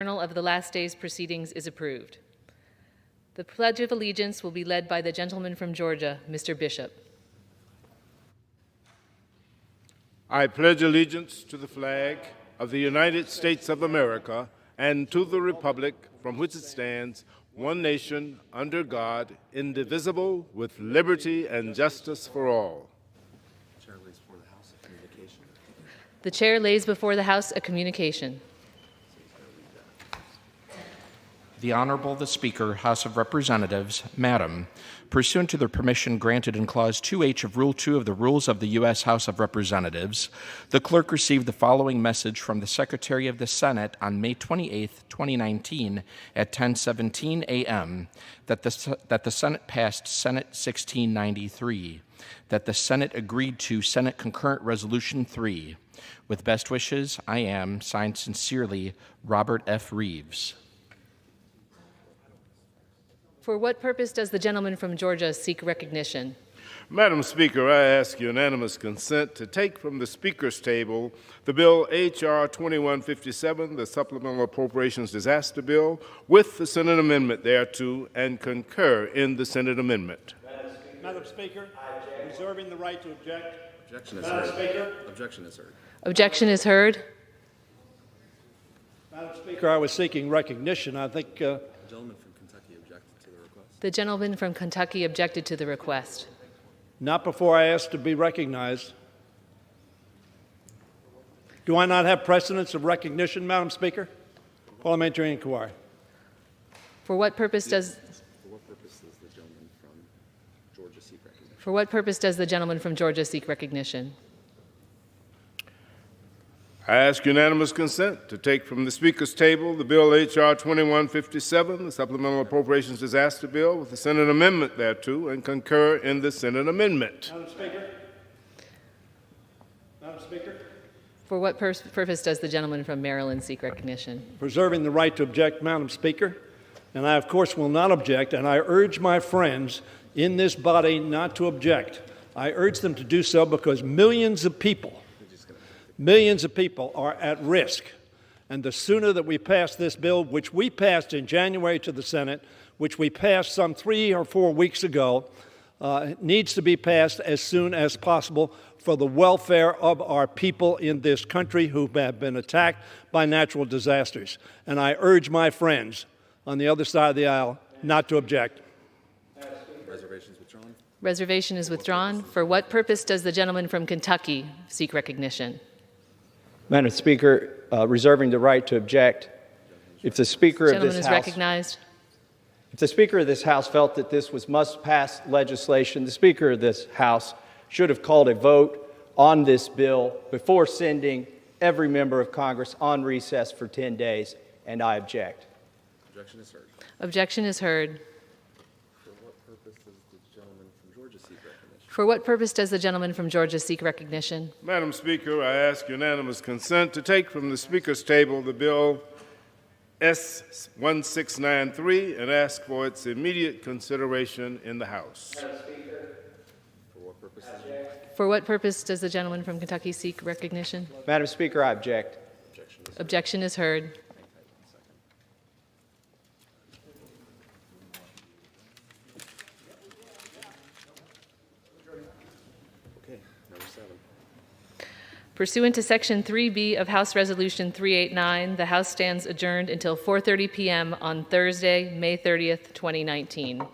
Journal of the last day's proceedings is approved. The Pledge of Allegiance will be led by the gentleman from Georgia, Mr. Bishop. I pledge allegiance to the flag of the United States of America and to the republic from which it stands, one nation, under God, indivisible, with liberty and justice for all. The chair lays before the House a communication. The Honorable the Speaker, House of Representatives, Madam, pursuant to the permission granted in Clause 2H of Rule 2 of the Rules of the U.S. House of Representatives, the clerk received the following message from the Secretary of the Senate on May 28, 2019 at 10:17 a.m. that the Senate passed Senate 1693, that the Senate agreed to Senate Concurrent Resolution 3. With best wishes, I am, signed sincerely, Robert F. Reeves. For what purpose does the gentleman from Georgia seek recognition? Madam Speaker, I ask unanimous consent to take from the Speaker's table the bill H.R. 2157, the Supplemental Appropriations Disaster Bill, with the Senate amendment thereto, and concur in the Senate amendment. Madam Speaker, reserving the right to object. Objection is Madam heard. Speaker. Objection is heard. Objection is heard. Madam Speaker, I was seeking recognition. I think The gentleman from Kentucky objected to the request. The gentleman from Kentucky objected to the request. not before I ask to be recognized. Do I not have precedence of recognition, Madam Speaker? Parliamentary inquiry. For what purpose does the gentleman from Georgia seek recognition? For what purpose does the gentleman from Georgia seek recognition? I ask unanimous consent to take from the Speaker's table the bill H.R. 2157, the Supplemental Appropriations Disaster Bill, with the Senate amendment thereto, and concur in the Senate amendment. Madam Speaker. Madam Speaker. For what purpose does the gentleman from Maryland seek recognition? Preserving the right to object, Madam Speaker. And I, of course, will not object, and I urge my friends in this body not to object. I urge them to do so because millions of people are at risk. And the sooner that we pass this bill, which we passed in January to the Senate, which we passed some 3 or 4 weeks ago, needs to be passed as soon as possible for the welfare of our people in this country who have been attacked by natural disasters. And I urge my friends on the other side of the aisle not to object. Reservation is withdrawn. Reservation is withdrawn. For what purpose does the gentleman from Kentucky seek recognition? Madam Speaker, reserving the right to object. If the Speaker of this House, recognized. if the Speaker of this House felt that this was must-pass legislation, the Speaker of this House should have called a vote on this bill before sending every member of Congress on recess for 10 days, and I object. Objection is heard. Objection is heard. For what purpose does the gentleman from Georgia seek recognition? For what purpose does the gentleman from Georgia seek recognition? Madam Speaker, I ask unanimous consent to take from the Speaker's table the bill S1693 and ask for its immediate consideration in the House. For what purpose? For what purpose does the gentleman from Kentucky seek recognition? Madam Speaker, I object. Objection is heard. Okay, number 7. Pursuant to Section 3B of House Resolution 389, the House stands adjourned until 4:30 p.m. on Thursday, May 30th, 2019.